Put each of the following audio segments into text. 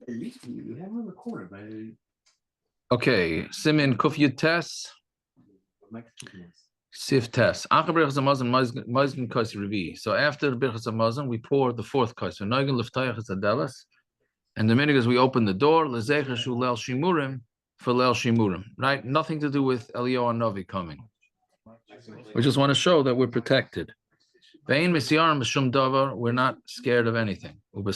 At least we have a recorder, but Okay, Simin Kufyud Tess. Sif Tess. So after the Birchas Hamazon, we pour the fourth kais. And the minute is we open the door, Lezecher Shulel Shimurim for Lel Shimurim. Right? Nothing to do with Eliyahu Novi coming. We just want to show that we're protected. We're not scared of anything. And in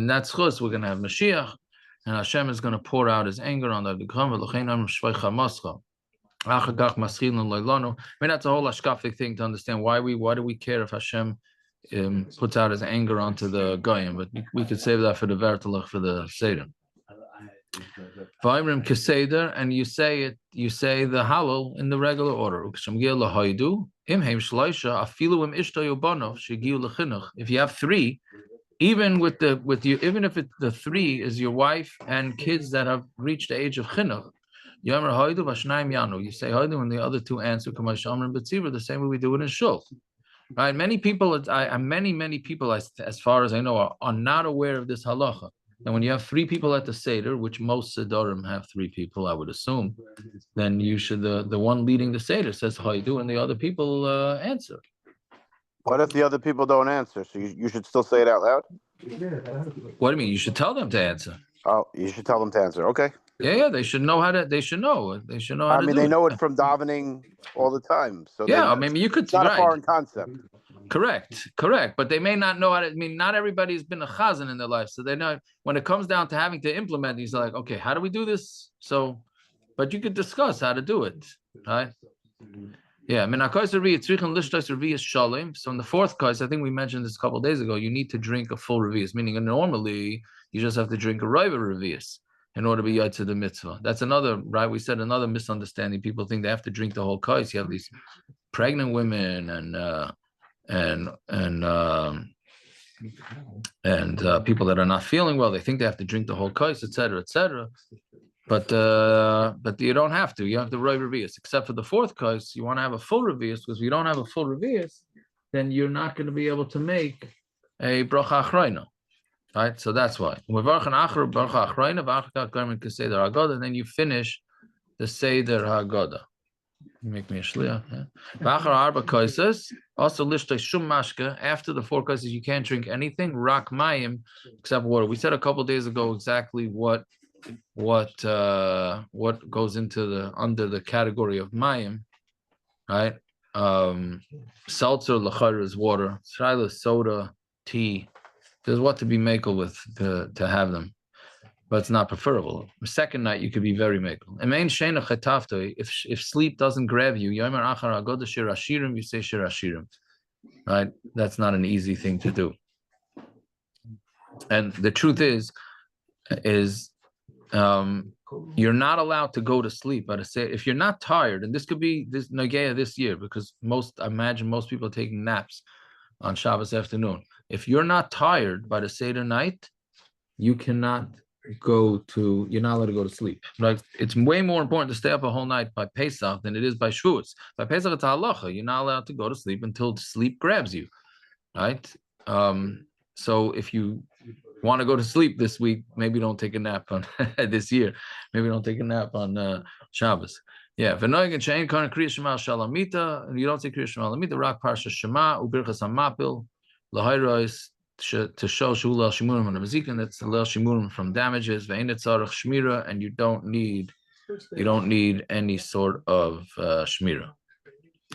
that schus, we're going to have Mashiach, and Hashem is going to pour out his anger on the Avdikam. I mean, that's a whole ashkafic thing to understand why do we care if Hashem puts out his anger onto the Goyim, but we could save that for the Vertelach, for the Seder. Vayimrim Keseder, and you say the Hallel in the regular order. If you have three, even if the three is your wife and kids that have reached the age of chinuch, you say Haidu and the other two answer the same way we do it in Shul. Right? Many people, many people, as far as I know, are not aware of this halacha. And when you have three people at the Seder, which most Sedarim have three people, I would assume, then you should, the one leading the Seder says Haidu, and the other people answer. What if the other people don't answer? So you should still say it out loud? What do you mean? You should tell them to answer. Oh, you should tell them to answer. Okay. Yeah, they should know how to. They should know. They should know how to. I mean, they know it from davening all the time. So yeah, I mean, you could. It's not a foreign concept. Correct. But they may not know how to. I mean, not everybody's been a chazan in their life, so they know when it comes down to having to implement. He's like, okay, how do we do this? So, but you could discuss how to do it, right? Yeah, I mean, so in the fourth case, I think we mentioned this a couple of days ago, you need to drink a full revius, meaning normally you just have to drink a riva revius in order to be yotze the mitzvah. That's another, right? We said another misunderstanding. People think they have to drink the whole kais. You have these pregnant women and people that are not feeling well. They think they have to drink the whole kais, etc., etc. But you don't have to. You have the right revius, except for the fourth kais. You want to have a full revius, because if you don't have a full revius, then you're not going to be able to make a bracha achrayna, right? So that's why. And then you finish the seder haggadah. Make me a shliach. Also, after the four kaises, you can't drink anything. Rak mayim, except water. We said a couple of days ago exactly what goes into under the category of mayim, right? Seltzer lachar is water. Shayla soda, tea. There's what to be makel with to have them, but it's not preferable. The second night you could be very makel. If sleep doesn't grab you, you say shirashirim, right? That's not an easy thing to do. And the truth is you're not allowed to go to sleep. But if you're not tired, and this could be this Nageya this year, because I imagine most people are taking naps on Shabbos afternoon. If you're not tired by the Seder night, you're not allowed to go to sleep. Right? It's way more important to stay up a whole night by Pesach than it is by Shavuos. By Pesach, it's halacha. You're not allowed to go to sleep until sleep grabs you, right? So if you want to go to sleep this week, maybe don't take a nap on this year. Maybe don't take a nap on Shabbos. Yeah, v'noig and shein kana kriya shema shalamita, and you don't say kriya shema shalamita. Rak parsha shema ubirchas hamapil lahayros to show shul al shimurim on the mazikin. That's the lel shimurim from damages. Ve'ein tzarich shmira, and you don't need any sort of shmira.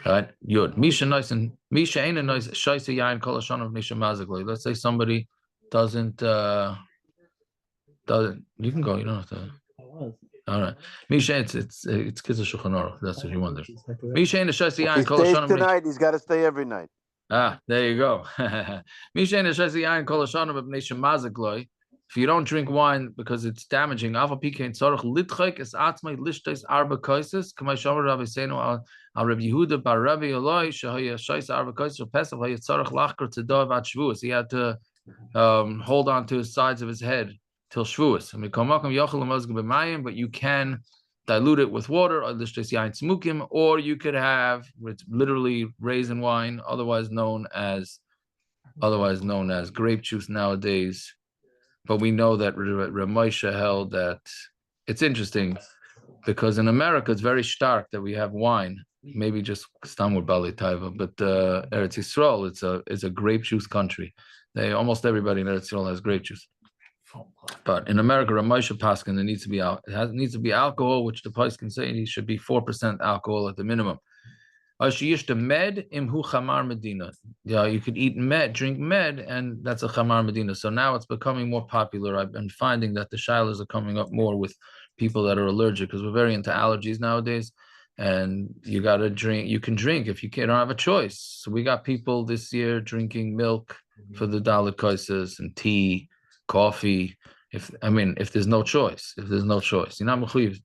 Right? Yod misha nice and misha ain't a nice shaisa yain kol hashana of nisha mazikli. Let's say somebody doesn't you can go, you don't have to. All right. Misha, it's Kitzur Shulchan Aruch. That's what you wonder. Misha ain't a shaisa yain kol hashana. Tonight he's got to stay every night. Ah, there you go. Misha ain't a shaisa yain kol hashana of nisha mazikli. If you don't drink wine because it's damaging, Alpha Pikain Tzorach Litchek is Atzmai Lishtes Arba Kaisis, Kamai Shomer Rabbi Seinu al Rabbi Yehuda Bar Rabbi Eloi, Shahaya Shais Arba Kaisis, or Pesach, Haya Tzorach Lachker Tzedov at Shavuos. He had to hold on to his sides of his head till Shavuos. But you can dilute it with water, or Lishtes Yain Smukim, or you could have, it's literally raisin wine, otherwise known as otherwise known as grape juice nowadays. But we know that Ramosha held that. It's interesting because in America it's very stark that we have wine. Maybe just Stamur Bali Taiva, but Eretz Yisrael, it's a grape juice country. Almost everybody in Eretz Yisrael has grape juice. But in America, Ramosha Paskin, there needs to be needs to be alcohol, which the Paskin say it should be 4% alcohol at the minimum. Med imhu chamar medina. Yeah, you could eat med, drink med, and that's a chamar medina. So now it's becoming more popular. I've been finding that the shilas are coming up more with people that are allergic because we're very into allergies nowadays. And you got to drink. You can drink if you don't have a choice. So we got people this year drinking milk for the dalit koises and tea, coffee. If there's no choice, you're not mechuyev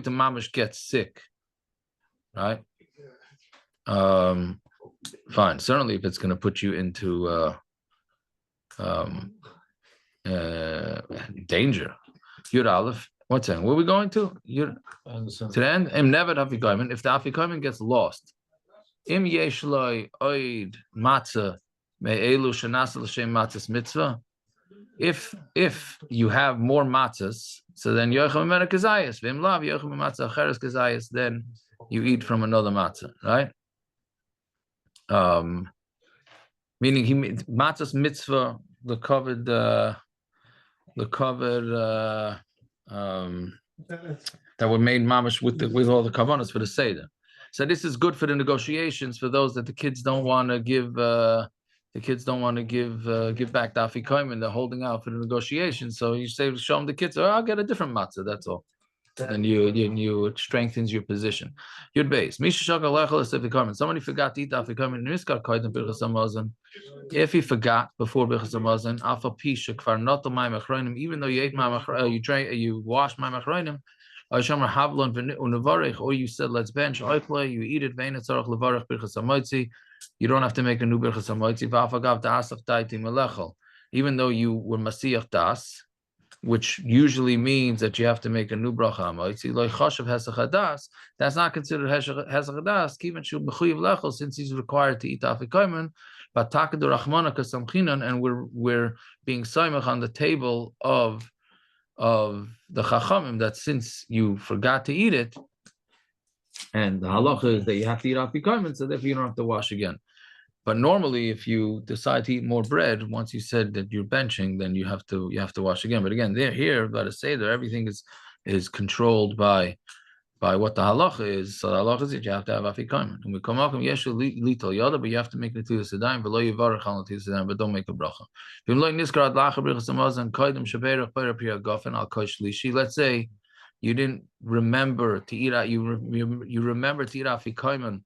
to mamish get sick, right? Fine. Certainly, if it's going to put you into danger. Yud Aleph. What's that? Where are we going to? To the end. Never afikomen. If the afikomen gets lost, im yeshloi oid matzah me'elu shenasa l'shem matzahs mitzvah. If you have more matzahs, so then yocham memena kazayas. V'im lav yocham matzah acheres kazayas. Then you eat from another matzah, right? Meaning matzah's mitzvah, the covered that were made mamash with all the kavanas for the seder. So this is good for the negotiations for those that the kids don't want to give. The kids don't want to give back the afikoyim. They're holding out for the negotiations. So you say, show them the kids. Oh, I'll get a different matzah. That's all. And you it strengthens your position. Yud base. Somebody forgot to eat afikoyim. If he forgot before Birchas Hamazon, alpha pisha kvar not the ma'am achronim, even though you ate ma'am you washed ma'am achronim, or you said let's bench oiklay, you eat it vein etzarach levarach Birchas Hamotzi. You don't have to make a new Birchas Hamotzi. V'afagav da'asach daiti melechel, even though you were masiach das, which usually means that you have to make a new bracha hamotzi. Lo chashav hesach hadas. That's not considered hesach hadas. Kiven shu mechuyev lechel, since he's required to eat afikoymen. But takadur rachmana kasamchinan, and we're being saimach on the table of the chachamim that since you forgot to eat it, and the halacha is that you have to eat afikoymen, so therefore you don't have to wash again. But normally, if you decide to eat more bread, once you said that you're benching, then you have to wash again. But again, here, let us say that everything is controlled by what the halacha is. So the halacha is that you have to have afikoymen. And we come up and yeshu litol yada, but you have to make it to the sedayim, below yivarach al to the sedayim, but don't make a bracha. Let's say you didn't remember to eat. You remember to eat afikoymen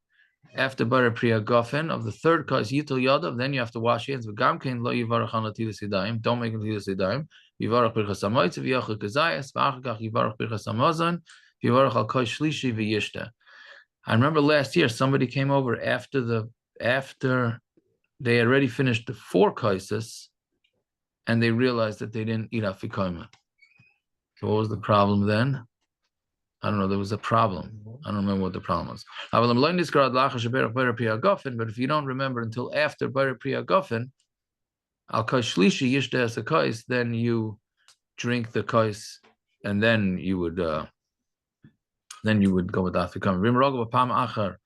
after Bar Priya Gofen of the third cause Yitul Yadav, then you have to wash your hands. But Gamkein lo yivarach al natilas yadayim. Don't make it natilas yadayim. Yivarach birchas hamoitz v'yachal kazayas v'achakach yivarach birchas hamazon yivarach al kol shlishi v'yishta. I remember last year somebody came over after they already finished the 4 kaises, and they realized that they didn't eat afikoymen. So what was the problem then? I don't know. There was a problem. I don't remember what the problem was. But if you don't remember until after Bar Priya Gofen, al shlishi yishta as a kais, then you drink the kais, and then you would go with afikoymen.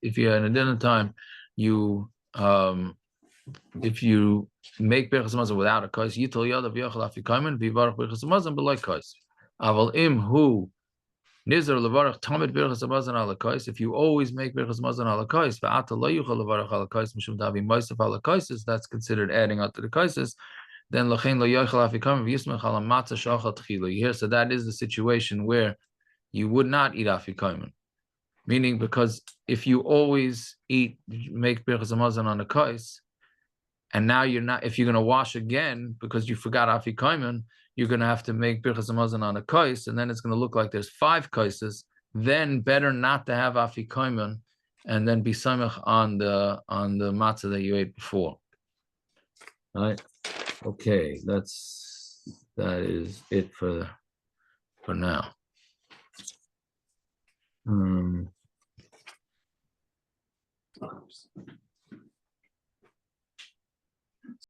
If you're in a dinner time, if you make birchas hamazon without a kais, yitul yadav v'yachal afikoymen v'yivarach birchas hamazon b'loy kais. Aval im hu nizar levarach tamid birchas hamazon ala kais. If you always make birchas hamazon ala kais, v'ata lo yuchal levarach ala kais mishum davi moisef ala kaises, that's considered adding out to the kaises. Then lachein lo yachal afikoymen v'yismech ala matzah shachal tchila. Here, so that is the situation where you would not eat afikoymen. Meaning, because if you always make birchas hamazon on a kais, and now you're not, if you're going to wash again because you forgot afikoymen, you're going to have to make birchas hamazon on a kais, and then it's going to look like there's 5 kaises. Then better not to have afikoymen, and then be samech on the matzah that you ate before. All right. Okay, that is it for now.